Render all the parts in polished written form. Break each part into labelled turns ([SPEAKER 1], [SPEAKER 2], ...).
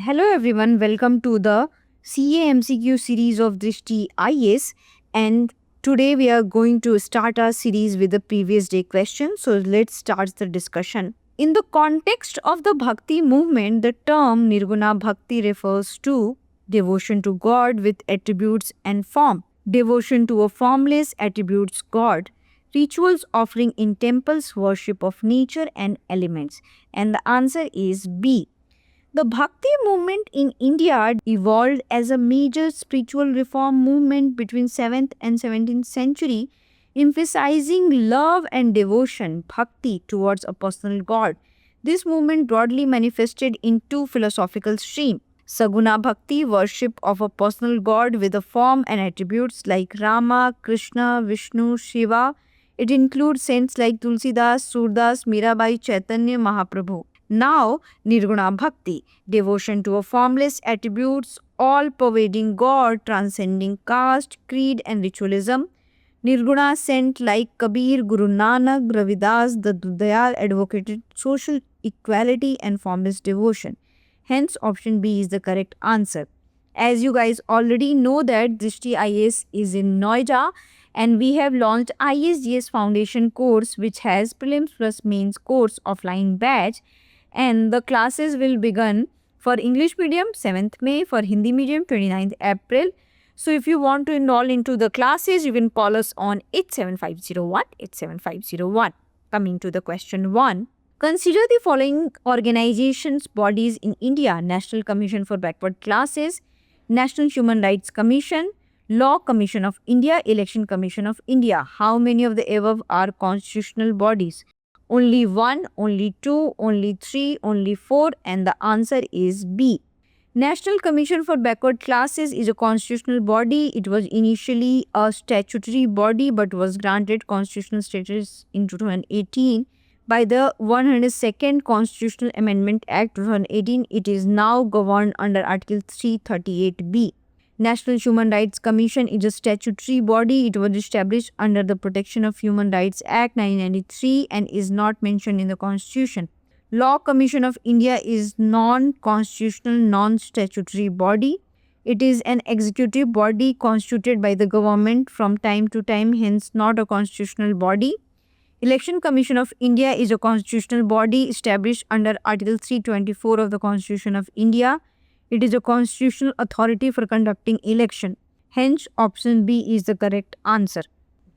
[SPEAKER 1] Hello everyone, welcome to the CA series of Drishti IAS, and today we are going to start our series with the previous day question. So let's start the discussion. In the context of the Bhakti movement, the term Nirguna Bhakti refers to devotion to God with attributes and form. Devotion to a formless attributes God. Rituals offering in temples, worship of nature and elements. And the answer is B. The Bhakti movement in India evolved as a major spiritual reform movement between 7th and 17th century, emphasizing love and devotion, bhakti, towards a personal God. This movement broadly manifested in two philosophical streams. Saguna Bhakti, worship of a personal God with a form and attributes like Rama, Krishna, Vishnu, Shiva. It includes saints like Tulsidas, Surdas, Mirabai, Chaitanya, Mahaprabhu. Now, Nirguna Bhakti, devotion to a formless attributes, all pervading God, transcending caste, creed, and ritualism. Nirguna saint like Kabir, Guru Nanak, Ravidas, the Dayal advocated social equality and formless devotion. Hence, option B is the correct answer. As you guys already know that Drishti IAS is in Noida, and we have launched ISGS Foundation course, which has prelims plus mains course offline batch, and the classes will begin for English medium 7th May, for Hindi medium 29th April. So if you want to enroll into the classes, you can call us on 87501. Coming to the question 1. Consider the following organizations, bodies in India: National Commission for Backward Classes, National Human Rights Commission, Law Commission of India, Election Commission of India. How many of the above are constitutional bodies? Only 1, only 2, only 3, only 4, and the answer is B. National Commission for Backward Classes is a constitutional body. It was initially a statutory body but was granted constitutional status in 2018 by the 102nd Constitutional Amendment Act 2018. It is now governed under Article 338B. National Human Rights Commission is a statutory body. It was established under the Protection of Human Rights Act 1993 and is not mentioned in the Constitution. Law Commission of India is non-constitutional, non-statutory body. It is an executive body constituted by the government from time to time, hence not a constitutional body. Election Commission of India is a constitutional body established under Article 324 of the Constitution of India. It is a constitutional authority for conducting election. Hence, option B is the correct answer.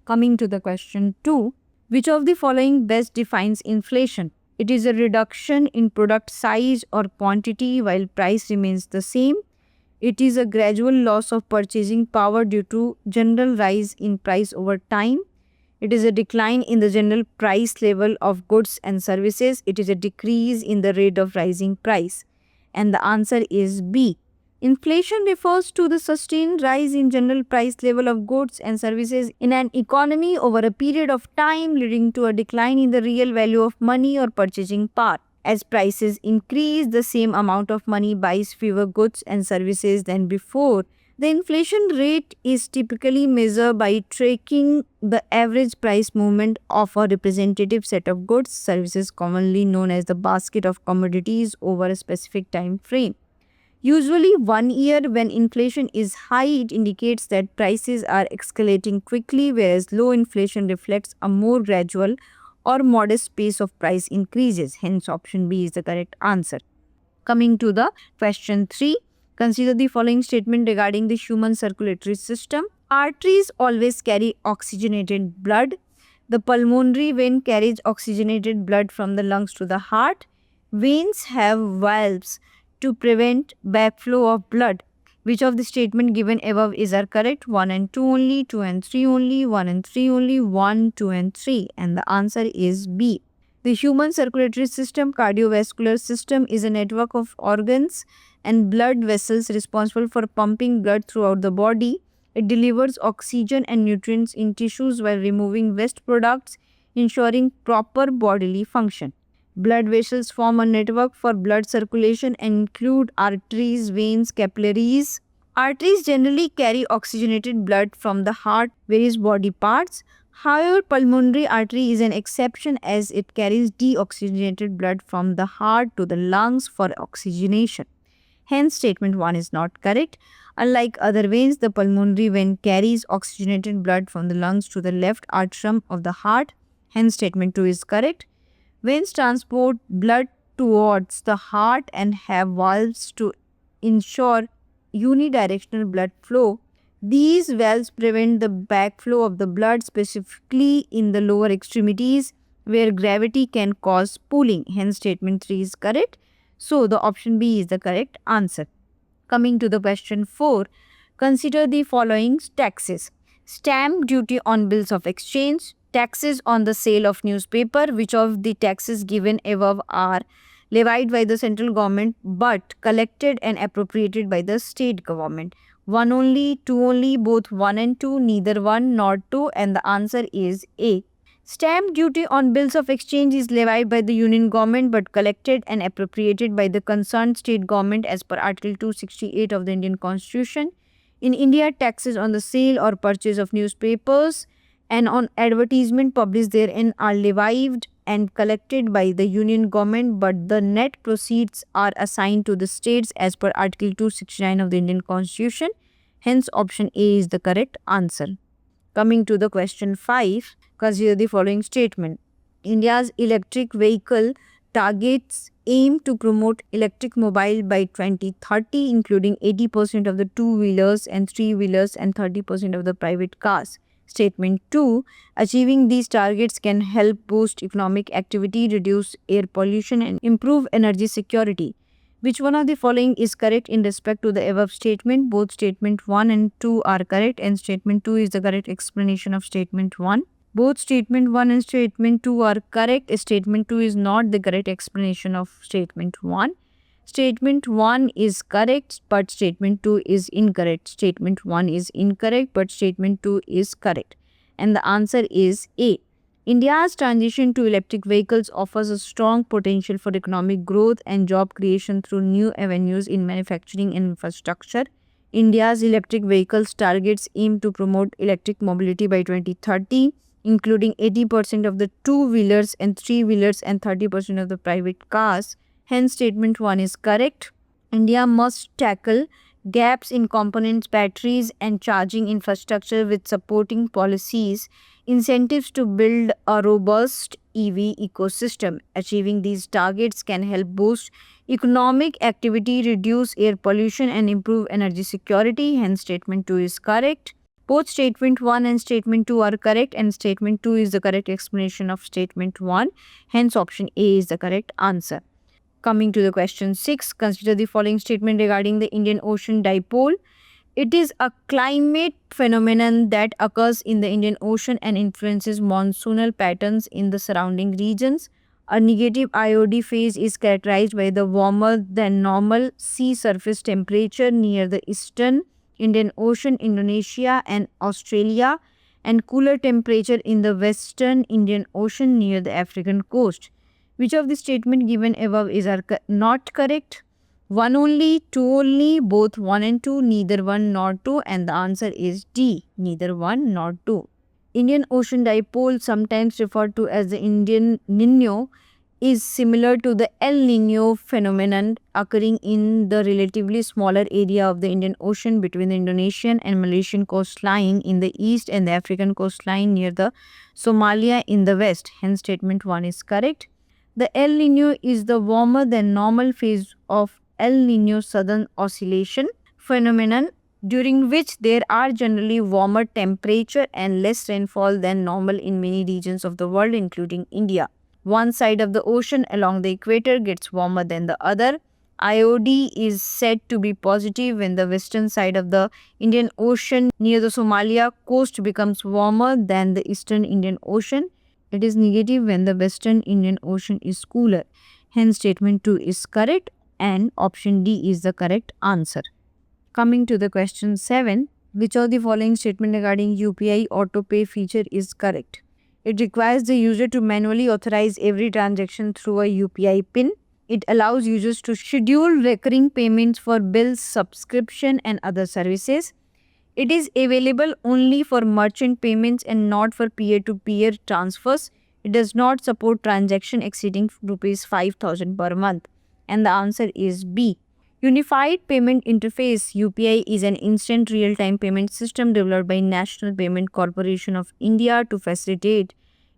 [SPEAKER 1] Coming to the question 2. Which of the following best defines inflation? It is a reduction in product size or quantity while price remains the same. It is a gradual loss of purchasing power due to general rise in price over time. It is a decline in the general price level of goods and services. It is a decrease in the rate of rising price. And the answer is B. Inflation refers to the sustained rise in general price level of goods and services in an economy over a period of time, leading to a decline in the real value of money or purchasing power. As prices increase, the same amount of money buys fewer goods and services than before. The inflation rate is typically measured by tracking the average price movement of a representative set of goods, services commonly known as the basket of commodities over a specific time frame. Usually 1 year, when inflation is high, it indicates that prices are escalating quickly, whereas low inflation reflects a more gradual or modest pace of price increases. Hence, option B is the correct answer. Coming to the question 3. Consider the following statement regarding the human circulatory system. Arteries always carry oxygenated blood. The pulmonary vein carries oxygenated blood from the lungs to the heart. Veins have valves to prevent backflow of blood. Which of the statement given above is are correct? 1 and 2 only, 2 and 3 only, 1 and 3 only, 1, 2 and 3. And the answer is B. The human circulatory system, cardiovascular system, is a network of organs and blood vessels responsible for pumping blood throughout the body. It delivers oxygen and nutrients in tissues while removing waste products, ensuring proper bodily function. Blood vessels form a network for blood circulation and include arteries, veins, capillaries. Arteries generally carry oxygenated blood from the heart, various body parts. However, pulmonary artery is an exception as it carries deoxygenated blood from the heart to the lungs for oxygenation. Hence, statement 1 is not correct. Unlike other veins, the pulmonary vein carries oxygenated blood from the lungs to the left atrium of the heart. Hence, statement 2 is correct. Veins transport blood towards the heart and have valves to ensure unidirectional blood flow. These valves prevent the backflow of the blood, specifically in the lower extremities where gravity can cause pooling. Hence, statement 3 is correct. So, the option B is the correct answer. Coming to the question 4, consider the following taxes: stamp duty on bills of exchange, taxes on the sale of newspaper. Which of the taxes given above are levied by the central government but collected and appropriated by the state government? 1 only, 2 only, both 1 and 2, neither 1 nor 2, and the answer is A. Stamp duty on bills of exchange is levied by the union government but collected and appropriated by the concerned state government as per Article 268 of the Indian Constitution. In India, taxes on the sale or purchase of newspapers and on advertisement published therein are levied and collected by the union government, but the net proceeds are assigned to the states as per Article 269 of the Indian Constitution. Hence, option A is the correct answer. Coming to the question 5, consider the following statement. India's electric vehicle targets aim to promote electric mobile by 2030, including 80% of the two-wheelers and three-wheelers and 30% of the private cars. Statement 2, achieving these targets can help boost economic activity, reduce air pollution, and improve energy security. Which one of the following is correct in respect to the above statement? Both statement 1 and 2 are correct, and statement 2 is the correct explanation of statement 1. Both statement 1 and statement 2 are correct. Statement 2 is not the correct explanation of statement 1. Statement 1 is correct, but statement 2 is incorrect. Statement 1 is incorrect, but statement 2 is correct. And the answer is A. India's transition to electric vehicles offers a strong potential for economic growth and job creation through new avenues in manufacturing and infrastructure. India's electric vehicles targets aim to promote electric mobility by 2030, including 80% of the two-wheelers and three-wheelers and 30% of the private cars. Hence, statement 1 is correct. India must tackle gaps in components, batteries, and charging infrastructure with supporting policies, incentives to build a robust EV ecosystem. Achieving these targets can help boost economic activity, reduce air pollution, and improve energy security. Hence, statement 2 is correct. Both statement 1 and statement 2 are correct, and statement 2 is the correct explanation of statement 1. Hence, option A is the correct answer. Coming to the question 6, consider the following statement regarding the Indian Ocean Dipole. It is a climate phenomenon that occurs in the Indian Ocean and influences monsoonal patterns in the surrounding regions. A negative IOD phase is characterized by the warmer than normal sea surface temperature near the eastern Indian Ocean, Indonesia and Australia, and cooler temperature in the western Indian Ocean near the African coast. Which of the statement given above is not correct? 1 only, 2 only, both 1 and 2, neither 1 nor 2, and the answer is D, neither 1 nor 2. Indian Ocean Dipole, sometimes referred to as the Indian Nino, is similar to the El Nino phenomenon occurring in the relatively smaller area of the Indian Ocean between the Indonesian and Malaysian coastline in the east and the African coastline near the Somalia in the west. Hence, statement 1 is correct. The El Nino is the warmer than normal phase of El Nino Southern Oscillation phenomenon, during which there are generally warmer temperature and less rainfall than normal in many regions of the world, including India. One side of the ocean along the equator gets warmer than the other. IOD is said to be positive when the western side of the Indian Ocean near the Somalia coast becomes warmer than the eastern Indian Ocean. It is negative when the western Indian Ocean is cooler. Hence, statement 2 is correct and option D is the correct answer. Coming to the question 7, which of the following statement regarding UPI auto pay feature is correct? It requires the user to manually authorize every transaction through a UPI PIN. It allows users to schedule recurring payments for bills, subscription, and other services. It is available only for merchant payments and not for peer-to-peer transfers. It does not support transaction exceeding Rs 5,000 per month. And the answer is B. Unified Payment Interface (UPI) is an instant real-time payment system developed by National Payment Corporation of India to facilitate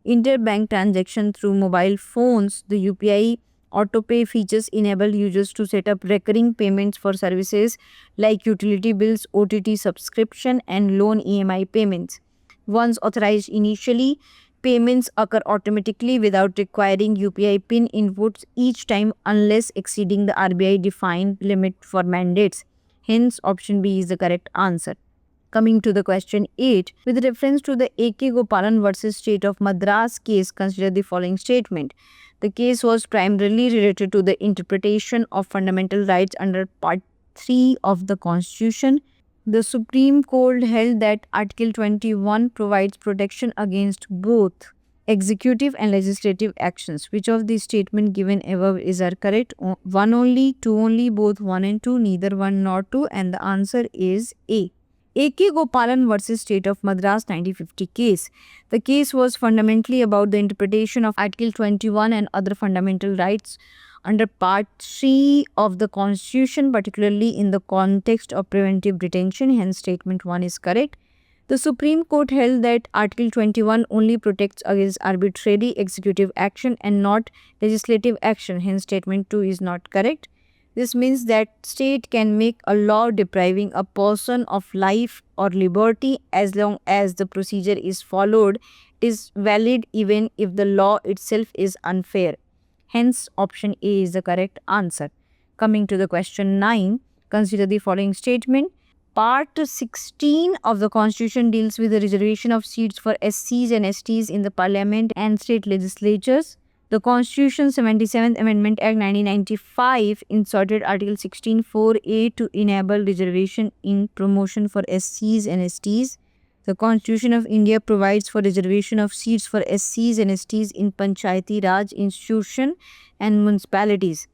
[SPEAKER 1] interbank transactions through mobile phones. The UPI autopay features enable users to set up recurring payments for services like utility bills, OTT subscription, and loan EMI payments. Once authorized initially, payments occur automatically without requiring UPI PIN inputs each time unless exceeding the RBI defined limit for mandates. Hence, option B is the correct answer. Coming to the question 8, with reference to the A.K. Gopalan versus State of Madras case, consider the following statement. The case was primarily related to the interpretation of fundamental rights under Part 3 of the Constitution. The Supreme Court held that Article 21 provides protection against both executive and legislative actions. Which of the statement given above is correct? One only, two only, both 1 and 2, neither 1 nor 2, and the answer is A. A.K. Gopalan versus State of Madras 1950 case. The case was fundamentally about the interpretation of Article 21 and other fundamental rights under Part 3 of the Constitution, particularly in the context of preventive detention. Hence, statement 1 is correct. The Supreme Court held that Article 21 only protects against arbitrary executive action and not legislative action. Hence, statement 2 is not correct. This means that state can make a law depriving a person of life or liberty as long as the procedure is followed. It is valid even if the law itself is unfair. Hence, option A is the correct answer. Coming to the question 9, consider the following statement. Part 16 of the Constitution deals with the reservation of seats for SCs and STs in the Parliament and state legislatures. The Constitution's 77th Amendment Act 1995 inserted Article 16(4)(a) to enable reservation in promotion for SCs and STs. The Constitution of India provides for reservation of seats for SCs and STs in Panchayati Raj institutions and municipalities.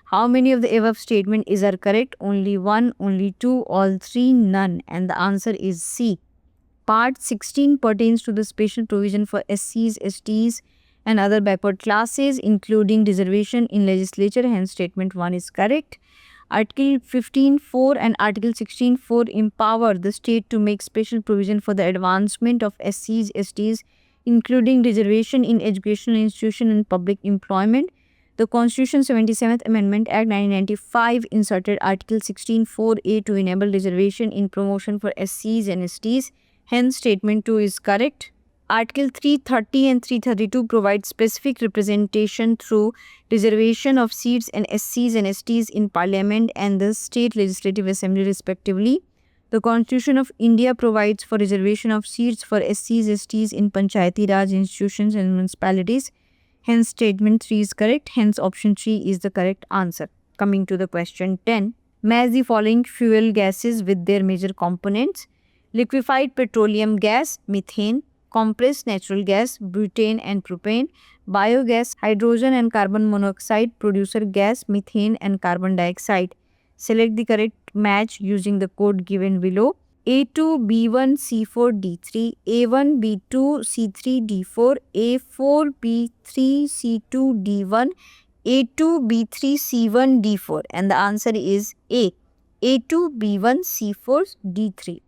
[SPEAKER 1] How many of the above statements are correct? Only 1, only 2, all 3, none. And the answer is C. Part 16 pertains to the special provision for SCs, STs, and other backward classes, including reservation in legislature. Hence, statement 1 is correct. Article 15(4) and Article 16(4) empower the state to make special provision for the advancement of SCs, STs, including reservation in educational institutions and public employment. The Constitution's 77th Amendment Act 1995 inserted Article 16(4)(a) to enable reservation in promotion for SCs and STs. Hence, statement 2 is correct. Article 330 and 332 provide specific representation through reservation of seats and SCs and STs in Parliament and the State Legislative Assembly respectively. The Constitution of India provides for reservation of seats for SCs, STs in Panchayati Raj institutions and municipalities. Hence, statement 3 is correct. Hence, option 3 is the correct answer. Coming to the question 10. Match the following fuel gases with their major components. Liquefied petroleum gas, methane. Compressed natural gas, butane and propane. Biogas, hydrogen and carbon monoxide. Producer gas, methane and carbon dioxide. Select the correct match using the code given below. A2B1C4D3, A1B2C3D4, A4B3C2D1, A2B3C1D4, and the answer is A, A2B1C4D3.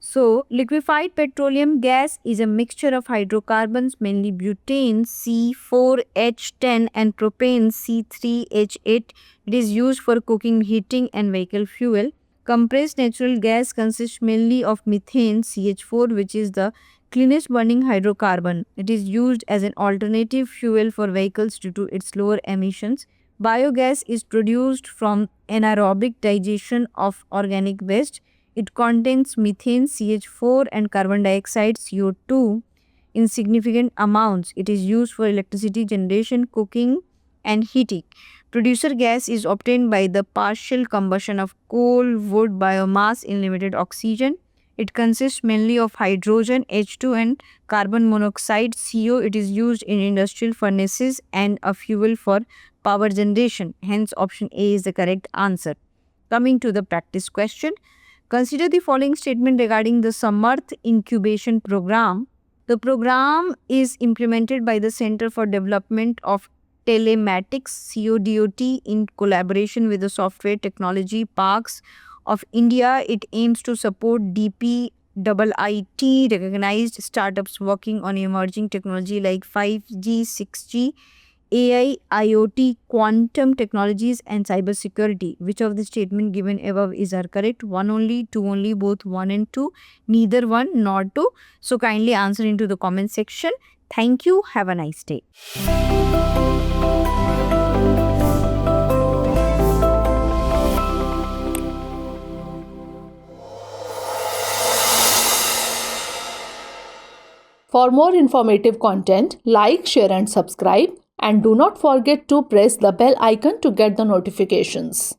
[SPEAKER 1] So, liquefied petroleum gas is a mixture of hydrocarbons, mainly butane C4H10 and propane C3H8. It is used for cooking, heating and vehicle fuel. Compressed natural gas consists mainly of methane CH4, which is the cleanest burning hydrocarbon. It is used as an alternative fuel for vehicles due to its lower emissions. Biogas is produced from anaerobic digestion of organic waste. It contains methane CH4 and carbon dioxide CO2 in significant amounts. It is used for electricity generation, cooking and heating. Producer gas is obtained by the partial combustion of coal, wood, biomass in limited oxygen. It consists mainly of hydrogen H2 and carbon monoxide CO. It is used in industrial furnaces and a fuel for power generation. Hence, option A is the correct answer. Coming to the practice question. Consider the following statement regarding the Samarth Incubation Program. The program is implemented by the Center for Development of Telematics CODOT in collaboration with the Software Technology Parks of India. It aims to support DPIIT recognized startups working on emerging technology like 5G, 6G, AI, IoT, quantum technologies, and cybersecurity. Which of the statement given above is are correct? One only, two only, both one and two, neither one nor two. So kindly answer into the comment section. Thank you. Have a nice day.
[SPEAKER 2] For more informative content, like, share and subscribe, and do not forget to press the bell icon to get the notifications.